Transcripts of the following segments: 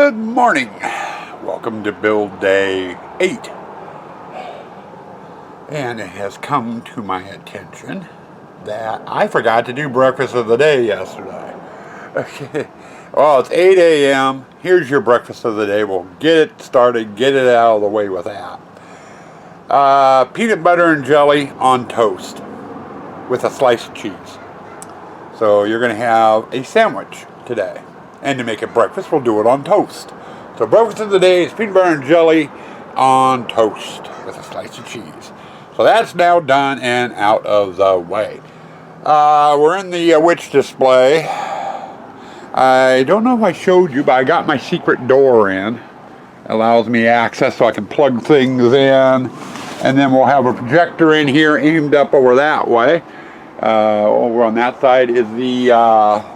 Good morning. Welcome to build day 8. And it has come to my attention that I forgot to do breakfast of the day yesterday. Okay. Well, it's 8 a.m. Here's your breakfast of the day. We'll get it started, get it out of the way with that. Peanut butter and jelly on toast with a slice of cheese. So you're going to have a sandwich today. And to make it breakfast, we'll do it on toast. So breakfast of the day is peanut butter and jelly on toast with a slice of cheese. So that's now done and out of the way. We're in the witch display. I don't know if I showed you, but I got my secret door in. It allows me access so I can plug things in. And then we'll have a projector in here aimed up over that way. Over on that side is the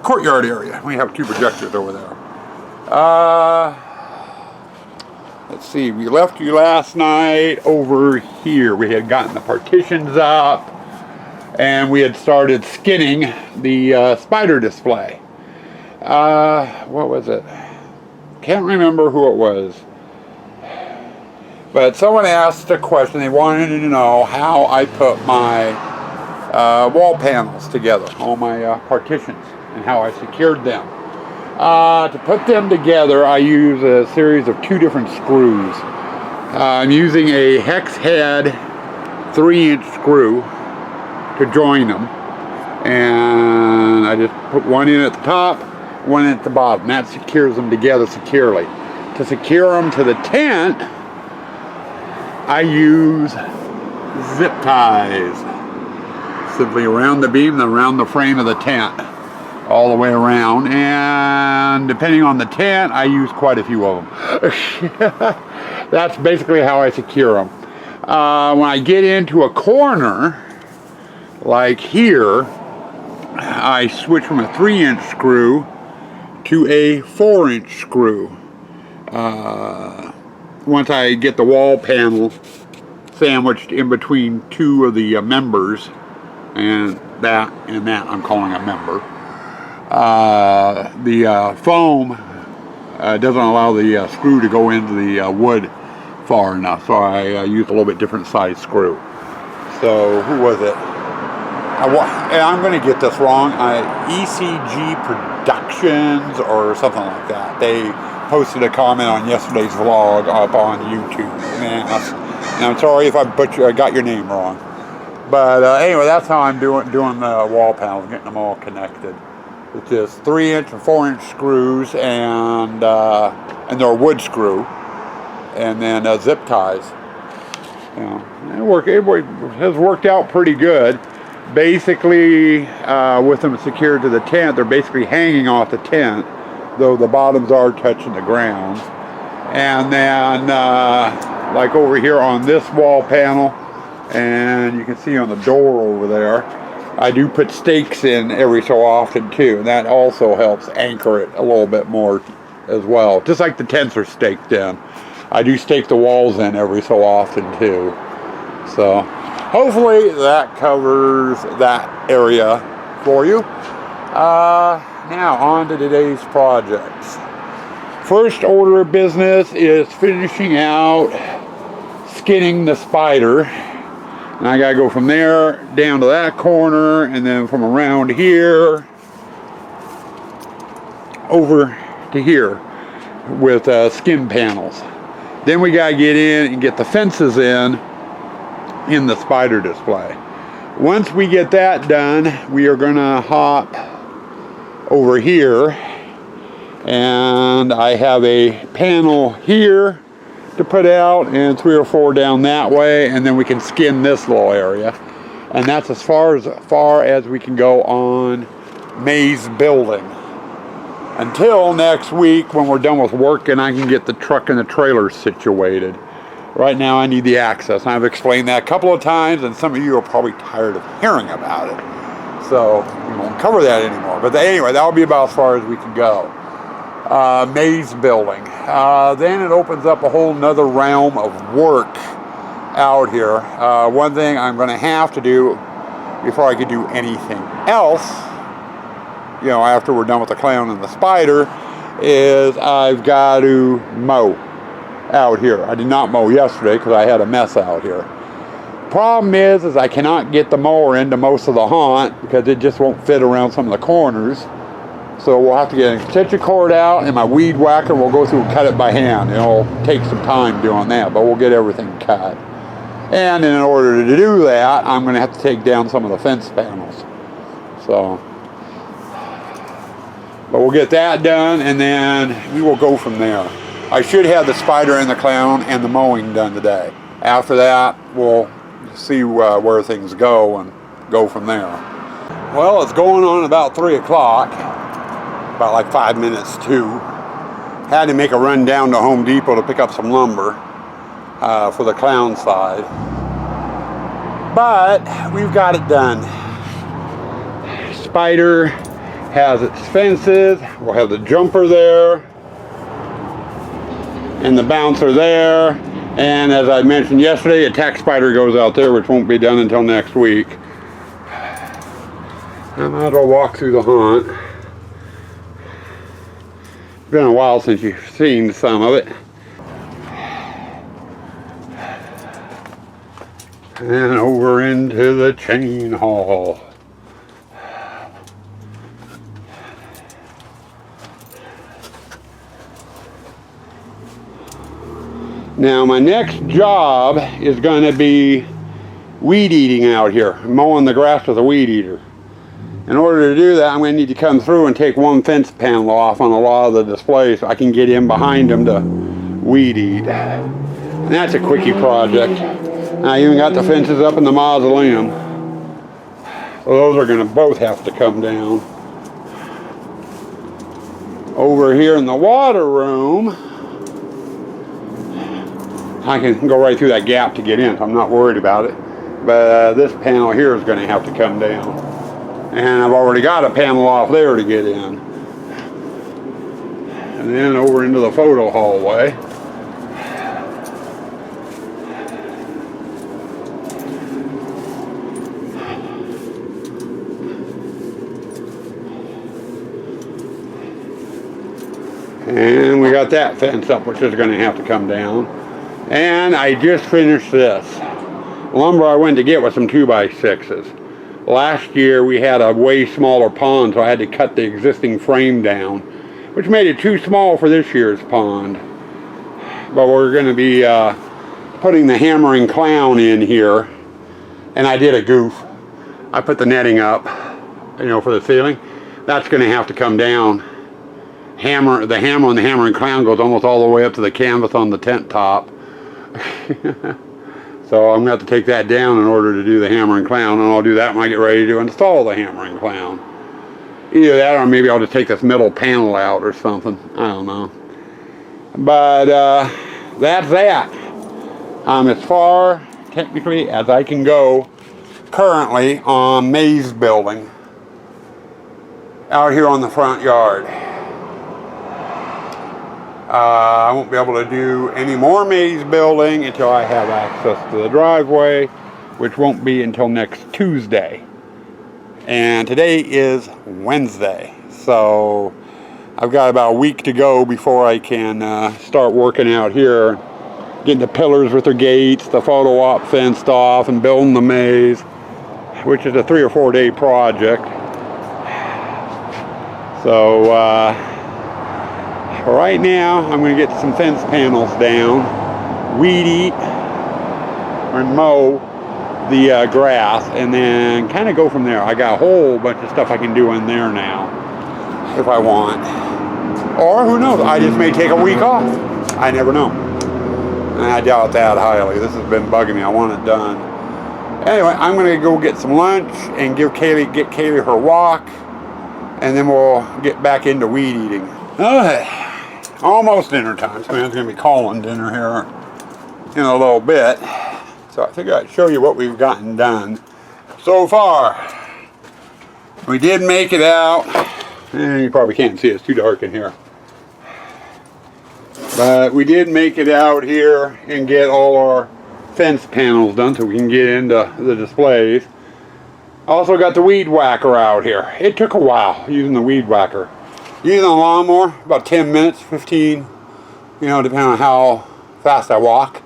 courtyard area. We have 2 projectors over there. Let's see, we left you last night over here. We had gotten the partitions up and we had started skinning the spider display. What was it? Can't remember who it was. But someone asked a question. They wanted to know how I put my wall panels together, all my partitions, and how I secured them. To put them together, I use a series of 2 different screws. I'm using a hex head 3-inch screw to join them. And I just put one in at the top, one in at the bottom. That secures them together securely. To secure them to the tent, I use zip ties. Simply around the beam and around the frame of the tent. All the way around, and depending on the tent, I use quite a few of them. That's basically how I secure them. When I get into a corner, like here, I switch from a 3-inch screw to a 4-inch screw. Once I get the wall panel sandwiched in between 2 of the members, and that I'm calling a member. The foam doesn't allow the screw to go into the wood far enough, so I use a little bit different size screw. So who was it? I'm going to get this wrong. ECG Productions or something like that. They posted a comment on yesterday's vlog up on YouTube, and I'm sorry if I got your name wrong. But anyway, that's how I'm doing the wall panels, getting them all connected. It's just 3-inch and 4-inch screws, and they're a wood screw, and then zip ties. You know, it has worked out pretty good. Basically, with them secured to the tent, they're basically hanging off the tent, though the bottoms are touching the ground. And then, like over here on this wall panel, and you can see on the door over there, I do put stakes in every so often too, and that also helps anchor it a little bit more as well. Just like the tents are staked in, I do stake the walls in every so often too. So hopefully that covers that area for you. Now on to today's projects. First order of business is finishing out skinning the spider. And I gotta go from there down to that corner, and then from around here over to here with skin panels. Then we gotta get in and get the fences in the spider display. Once we get that done, we are gonna hop over here, and I have a panel here to put out and 3 or 4 down that way, and then we can skin this little area, and that's as far as we can go on May's building until next week when we're done with work and I can get the truck and the trailer situated. Right now I need the access. I've explained that a couple of times, and some of you are probably tired of hearing about it, so we won't cover that anymore. But anyway, that'll be about as far as we can go. May's building. Then it opens up a whole nother realm of work out here. One thing I'm going to have to do before I can do anything else, you know, after we're done with the clown and the spider, is I've got to mow out here. I did not mow yesterday because I had a mess out here. Problem is I cannot get the mower into most of the haunt because it just won't fit around some of the corners. So we'll have to get an extension cord out, and my weed whacker will go through and cut it by hand. It'll take some time doing that, but we'll get everything cut. And in order to do that, I'm going to have to take down some of the fence panels. So, but we'll get that done, and then we will go from there. I should have the spider and the clown and the mowing done today. After that, we'll see where things go and go from there. Well, it's going on about 3 o'clock, about like 5 minutes to. Had to make a run down to Home Depot to pick up some lumber for the clown side. But we've got it done. Spider has its fences. We'll have the jumper there and the bouncer there. And as I mentioned yesterday, Attack Spider goes out there, which won't be done until next week. I might as well walk through the haunt. It's been a while since you've seen some of it. And over into the chain hall. Now my next job is going to be weed eating out here, mowing the grass with a weed eater. In order to do that, I'm going to need to come through and take one fence panel off on a lot of the displays so I can get in behind them to weed eat. And that's a quickie project. I even got the fences up in the mausoleum. So those are going to both have to come down. Over here in the water room, I can go right through that gap to get in, so I'm not worried about it. But this panel here is going to have to come down. And I've already got a panel off there to get in. And then over into the photo hallway. And we got that fence up, which is going to have to come down. And I just finished this. Lumber I went to get was some 2x6s. Last year we had a way smaller pond, so I had to cut the existing frame down, which made it too small for this year's pond. But we're going to be putting the hammering clown in here. And I did a goof. I put the netting up, for the ceiling. That's going to have to come down. The hammer on the hammering clown goes almost all the way up to the canvas on the tent top. So I'm going to have to take that down in order to do the hammering clown, and I'll do that when I get ready to install the hammering clown. Either that, or maybe I'll just take this middle panel out or something. I don't know. But that's that. I'm as far technically as I can go currently on maze building out here on the front yard. I won't be able to do any more maze building until I have access to the driveway, which won't be until next Tuesday. And today is Wednesday, so I've got about a week to go before I can start working out here, getting the pillars with their gates, the photo op fenced off, and building the maze, which is a 3 or 4 day project. So right now I'm going to get some fence panels down, weed eat and mow the grass, and then kind of go from there. I got a whole bunch of stuff I can do in there now if I want, or who knows, I just may take a week off. I never know, and I doubt that highly. This has been bugging me. I want it done. Anyway, I'm going to go get some lunch and get Kaylee her walk, and then we'll get back into weed eating. Okay. Almost dinner time. So it's going to be calling dinner here in a little bit. So I figured I'd show you what we've gotten done so far. We did make it out. You probably can't see, it's too dark in here. But we did make it out here and get all our fence panels done so we can get into the displays. Also got the weed whacker out here. It took a while using the weed whacker. Using a lawnmower, about 10 minutes, 15, you know, depending on how fast I walk.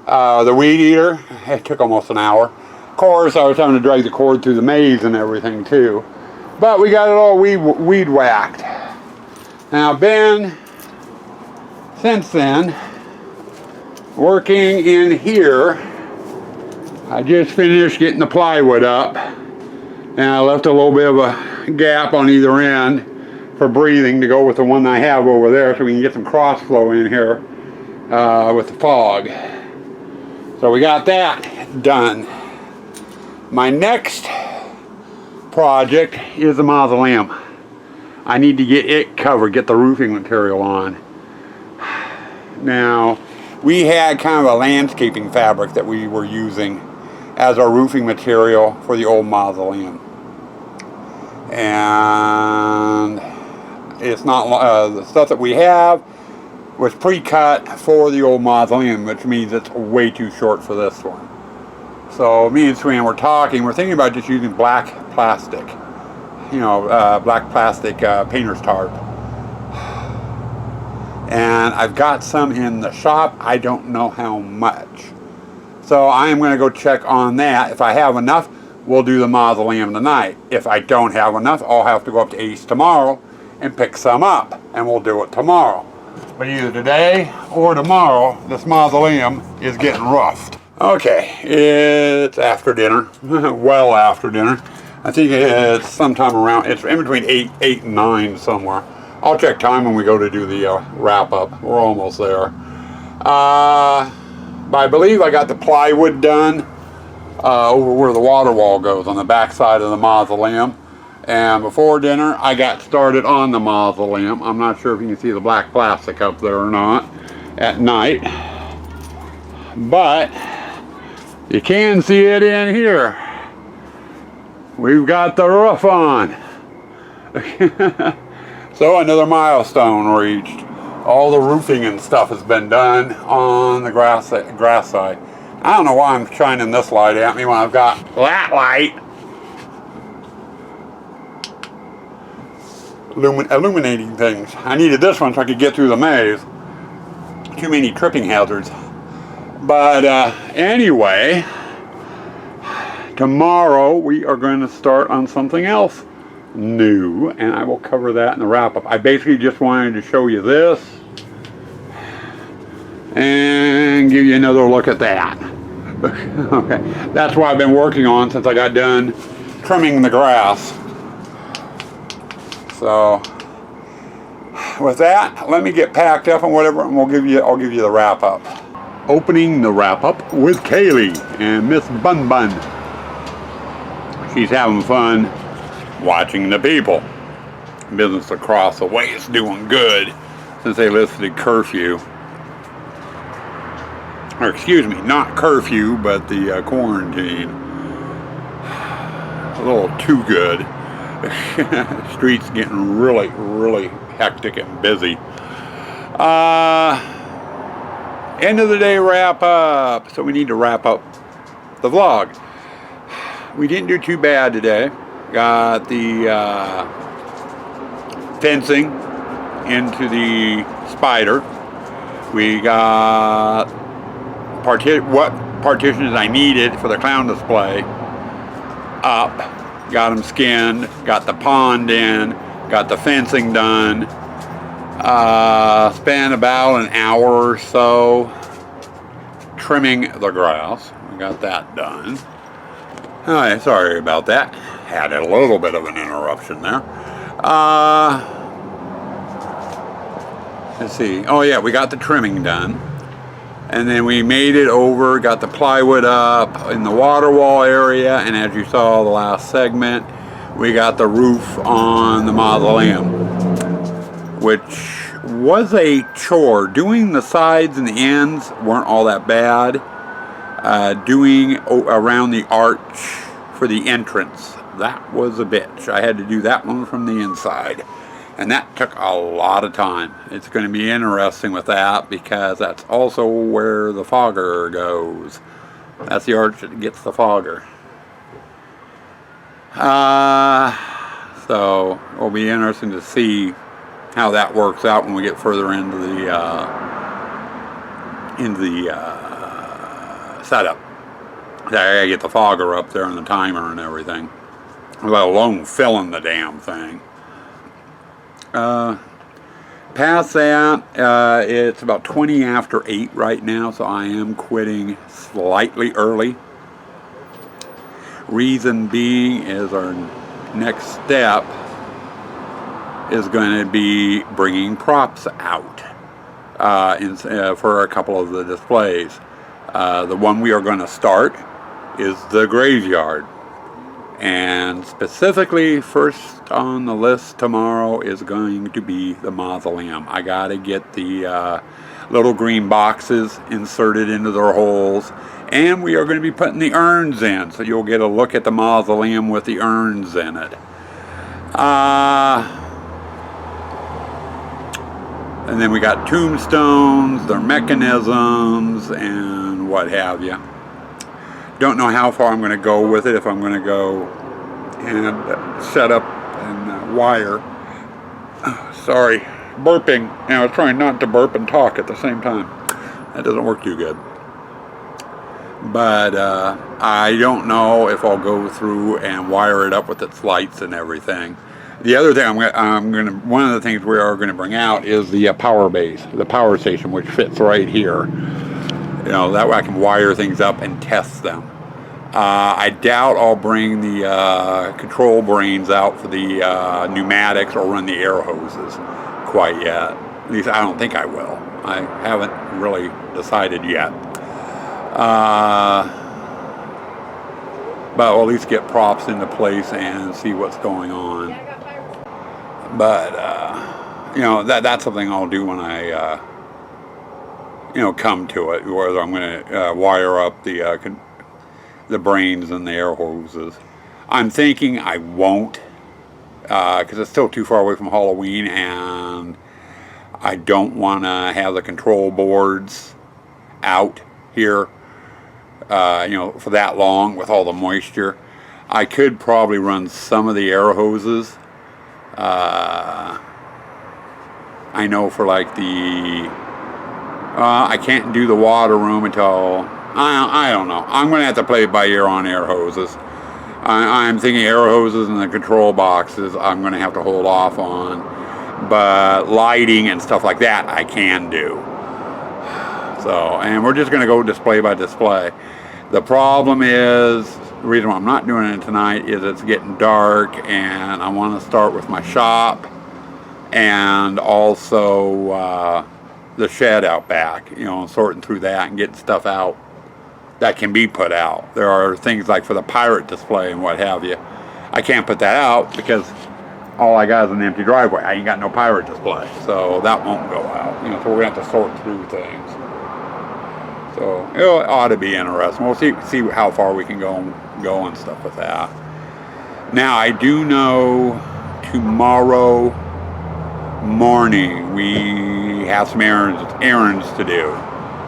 The weed eater, it took almost an hour. Of course, I was having to drag the cord through the maze and everything too. But we got it all weed whacked. Now, been, since then, working in here. I just finished getting the plywood up. And I left a little bit of a gap on either end for breathing to go with the one I have over there so we can get some cross flow in here with the fog. So we got that done. My next project is the mausoleum. I need to get it covered, get the roofing material on. Now, we had kind of a landscaping fabric that we were using as our roofing material for the old mausoleum. And it's not, the stuff that we have was pre-cut for the old mausoleum, which means it's way too short for this one. So me and Swan were talking, we're thinking about just using black plastic. You know, black plastic painter's tarp. And I've got some in the shop. I don't know how much. So I am going to go check on that. If I have enough, we'll do the mausoleum tonight. If I don't have enough, I'll have to go up to Ace tomorrow and pick some up. And we'll do it tomorrow. But either today or tomorrow, this mausoleum is getting roughed. Okay, it's after dinner. Well after dinner. I think it's sometime around, it's in between 8 and 9 somewhere. I'll check time when we go to do the wrap up. We're almost there. But I believe I got the plywood done over where the water wall goes on the back side of the mausoleum. And before dinner, I got started on the mausoleum. I'm not sure if you can see the black plastic up there or not at night. But you can see it in here. We've got the roof on. So another milestone reached. All the roofing and stuff has been done on the grass side. I don't know why I'm shining this light at me when I've got that light illuminating things. I needed this one so I could get through the maze. Too many tripping hazards. But anyway, tomorrow we are going to start on something else new, and I will cover that in the wrap-up. I basically just wanted to show you this and give you another look at that. Okay, that's what I've been working on since I got done trimming the grass. So with that, let me get packed up and whatever, and I'll give you the wrap-up. Opening the wrap-up with Kaylee and Miss Bun Bun. She's having fun watching the people. Business across the way is doing good since they lifted curfew. Or excuse me, not curfew, but the quarantine. A little too good. Streets getting really hectic and busy. End of the day wrap up. So we need to wrap up the vlog. We didn't do too bad today. Got the fencing into the spider. We got what partitions I needed for the clown display up. Got them skinned. Got the pond in. Got the fencing done. Spent about an hour or so trimming the grass. We got that done. Alright, sorry about that. Had a little bit of an interruption there. Let's see. Oh yeah, we got the trimming done. And then we made it over, got the plywood up in the water wall area, and as you saw the last segment, we got the roof on the mausoleum, which was a chore. Doing the sides and the ends weren't all that bad. Doing around the arch for the entrance, that was a bitch. I had to do that one from the inside, and that took a lot of time. It's going to be interesting with that because that's also where the fogger goes. That's the arch that gets the fogger. So it'll be interesting to see how that works out when we get further into the setup. I gotta get the fogger up there and the timer and everything, let alone filling the damn thing. Past that, it's about 20 after 8 right now, so I am quitting slightly early. Reason being is our next step is going to be bringing props out for a couple of the displays. The one we are going to start is the graveyard. And specifically, first on the list tomorrow is going to be the mausoleum. I gotta get the little green boxes inserted into their holes, and we are going to be putting the urns in, so you'll get a look at the mausoleum with the urns in it. And then we got tombstones, their mechanisms, and what have you. Don't know how far I'm going to go with it, if I'm going to go and set up and wire. Sorry, burping. I was trying not to burp and talk at the same time. That doesn't work too good. But I don't know if I'll go through and wire it up with its lights and everything. The other thing one of the things we are going to bring out is the power base, the power station, which fits right here. You know, that way I can wire things up and test them. I doubt I'll bring the control brains out for the pneumatics or run the air hoses quite yet. At least I don't think I will. I haven't really decided yet. But we'll at least get props into place and see what's going on. But, you know, that's something I'll do when I, you know, come to it, whether I'm going to wire up the brains and the air hoses. I'm thinking I won't, because it's still too far away from Halloween, and I don't want to have the control boards out here, you know, for that long with all the moisture. I could probably run some of the air hoses. I know for like I can't do the water room until, I don't know. I'm going to have to play it by ear on air hoses. I'm thinking air hoses and the control boxes I'm going to have to hold off on. But lighting and stuff like that I can do. So, and we're just going to go display by display. The problem is, the reason why I'm not doing it tonight is it's getting dark, and I want to start with my shop and also the shed out back, you know, sorting through that and getting stuff out that can be put out. There are things like for the pirate display and what have you. I can't put that out because all I got is an empty driveway. I ain't got no pirate display, so that won't go out. You know, so we're going to have to sort through things. So it ought to be interesting. We'll see how far we can go and stuff with that. Now I do know tomorrow morning we have some errands to do.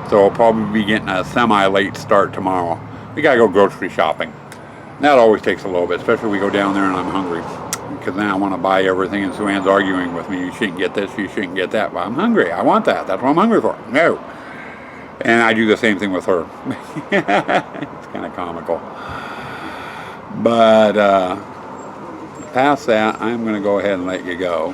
So we'll probably be getting a semi-late start tomorrow. We gotta go grocery shopping. That always takes a little bit, especially if we go down there and I'm hungry. Because then I want to buy everything, and Sue Ann's arguing with me. You shouldn't get this, you shouldn't get that. But I'm hungry. I want that. That's what I'm hungry for. No. And I do the same thing with her. It's kind of comical. But past that, I'm going to go ahead and let you go.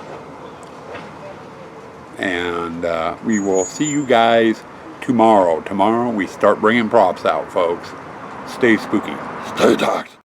And we will see you guys tomorrow. Tomorrow we start bringing props out, folks. Stay spooky. Stay dark.